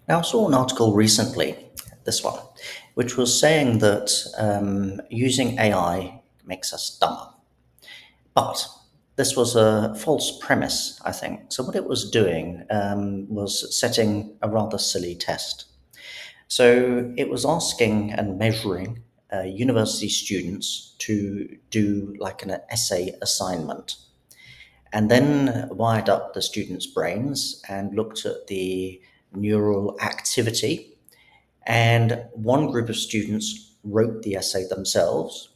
Now, I saw an article recently, this one, which was saying that using AI makes us dumber. But this was a false premise, I think. So, what it was doing was setting a rather silly test. So, it was asking and measuring university students to do like an essay assignment and then wired up the students' brains and looked at the neural activity. And one group of students wrote the essay themselves,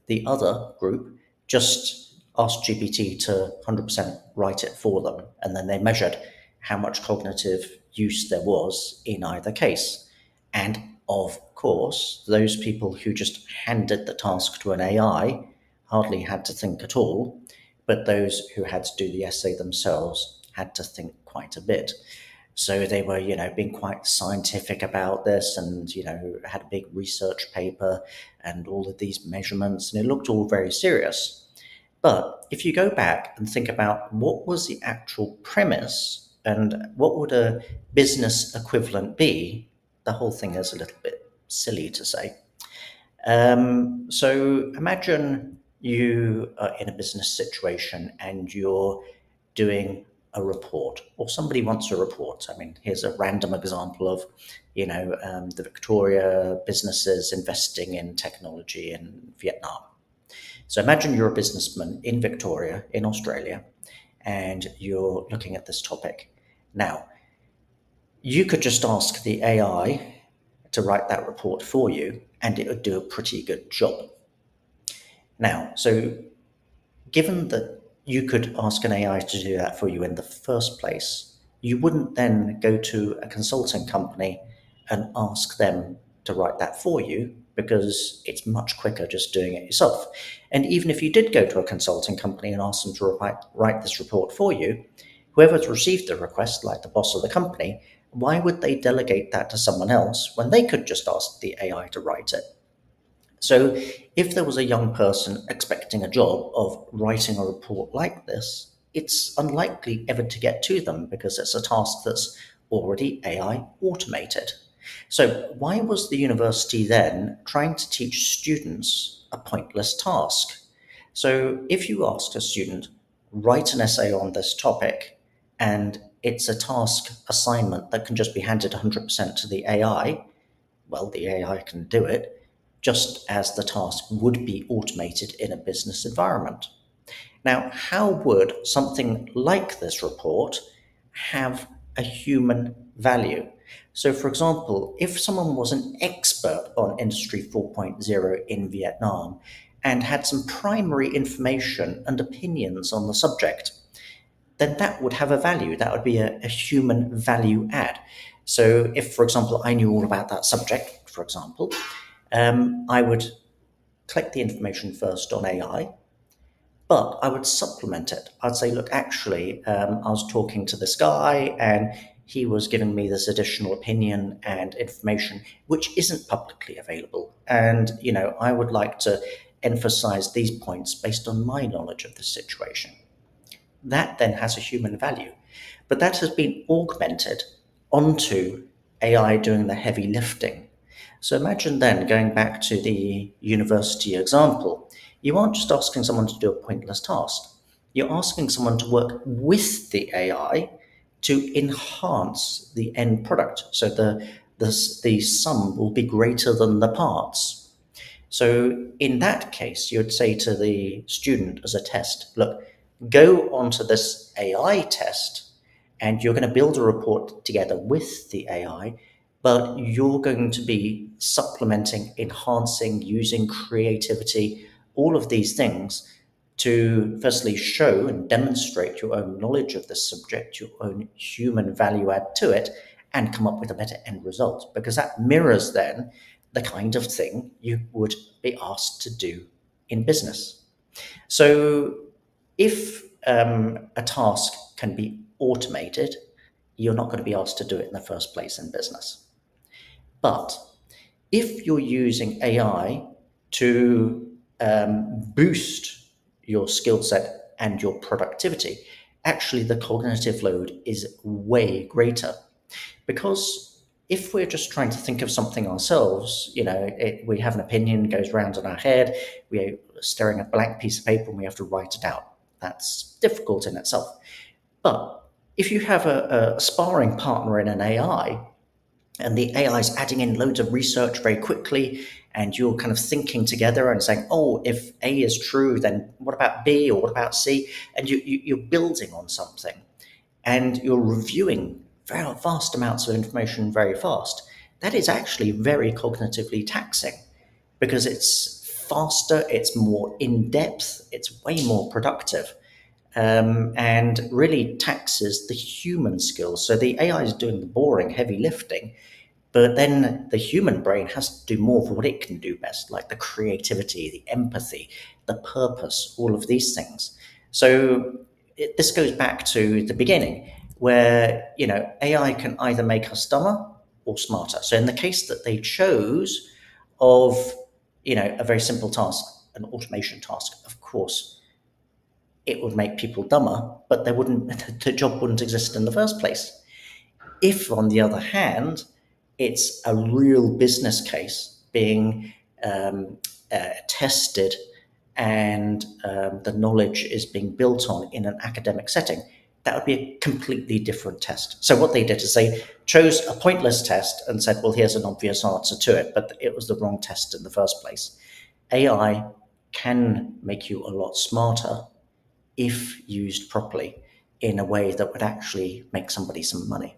the other group just asked GPT to 100% write it for them. And then they measured how much cognitive use there was in either case. And of course, those people who just handed the task to an AI hardly had to think at all, but those who had to do the essay themselves had to think quite a bit. So they were, being quite scientific about this and, had a big research paper and all of these measurements, and it looked all very serious. But if you go back and think about what was the actual premise and what would a business equivalent be, the whole thing is a little bit silly to say. So imagine you are in a business situation and you're doing a report, or somebody wants a report. I mean, here's a random example of, the Victoria businesses investing in technology in Vietnam. So imagine you're a businessman in Victoria, in Australia, and you're looking at this topic. Now, you could just ask the AI to write that report for you, and it would do a pretty good job. Now, so given that you could ask an AI to do that for you in the first place, you wouldn't then go to a consulting company and ask them to write that for you because it's much quicker just doing it yourself. And even if you did go to a consulting company and ask them to write this report for you, whoever's received the request, like the boss of the company, why would they delegate that to someone else when they could just ask the AI to write it? So, if there was a young person expecting a job of writing a report like this, it's unlikely ever to get to them because it's a task that's already AI automated. So, why was the university then trying to teach students a pointless task? So, if you asked a student, write an essay on this topic, and it's a task assignment that can just be handed 100% to the AI, well, the AI can do it, just as the task would be automated in a business environment. Now, how would something like this report have a human value? So, for example, if someone was an expert on Industry 4.0 in Vietnam and had some primary information and opinions on the subject, then that would have a value. That would be a human value add. So, if, for example, I knew all about that subject, for example, I would collect the information first on AI, but I would supplement it. I'd say, look, actually, I was talking to this guy and he was giving me this additional opinion and information which isn't publicly available. And, I would like to emphasize these points based on my knowledge of the situation. That then has a human value. But that has been augmented onto AI doing the heavy lifting. So imagine then going back to the university example, you aren't just asking someone to do a pointless task. You're asking someone to work with the AI to enhance the end product. So the sum will be greater than the parts. So in that case, you would say to the student as a test, look, go onto this AI test and you're going to build a report together with the AI, but you're going to be supplementing, enhancing, using creativity, all of these things to firstly show and demonstrate your own knowledge of the subject, your own human value add to it, and come up with a better end result. Because that mirrors then the kind of thing you would be asked to do in business. So if a task can be automated, you're not going to be asked to do it in the first place in business. But if you're using AI to boost your skill set and your productivity, actually the cognitive load is way greater because If we're just trying to think of something ourselves, we have an opinion, goes round in our head, we're staring at a blank piece of paper and we have to write it out. That's difficult in itself. But if you have a sparring partner in an AI, and the AI is adding in loads of research very quickly, and you're kind of thinking together and saying, oh, if A is true, then what about B or what about C? And you're building on something, and you're reviewing very vast amounts of information very fast. That is actually very cognitively taxing because it's faster, it's more in depth, it's way more productive, and really taxes the human skills. So the AI is doing the boring, heavy lifting, but then the human brain has to do more of what it can do best, like the creativity, the empathy, the purpose, all of these things. So this goes back to the beginning, where AI can either make us dumber or smarter. So in the case that they chose of a very simple task, an automation task, of course it would make people dumber, but they wouldn't the job wouldn't exist in the first place. If, on the other hand, it's a real business case being tested, and the knowledge is being built on in an academic setting, that would be a completely different test. So what they did is they chose a pointless test and said, well, here's an obvious answer to it, but it was the wrong test in the first place. AI can make you a lot smarter if used properly in a way that would actually make somebody some money.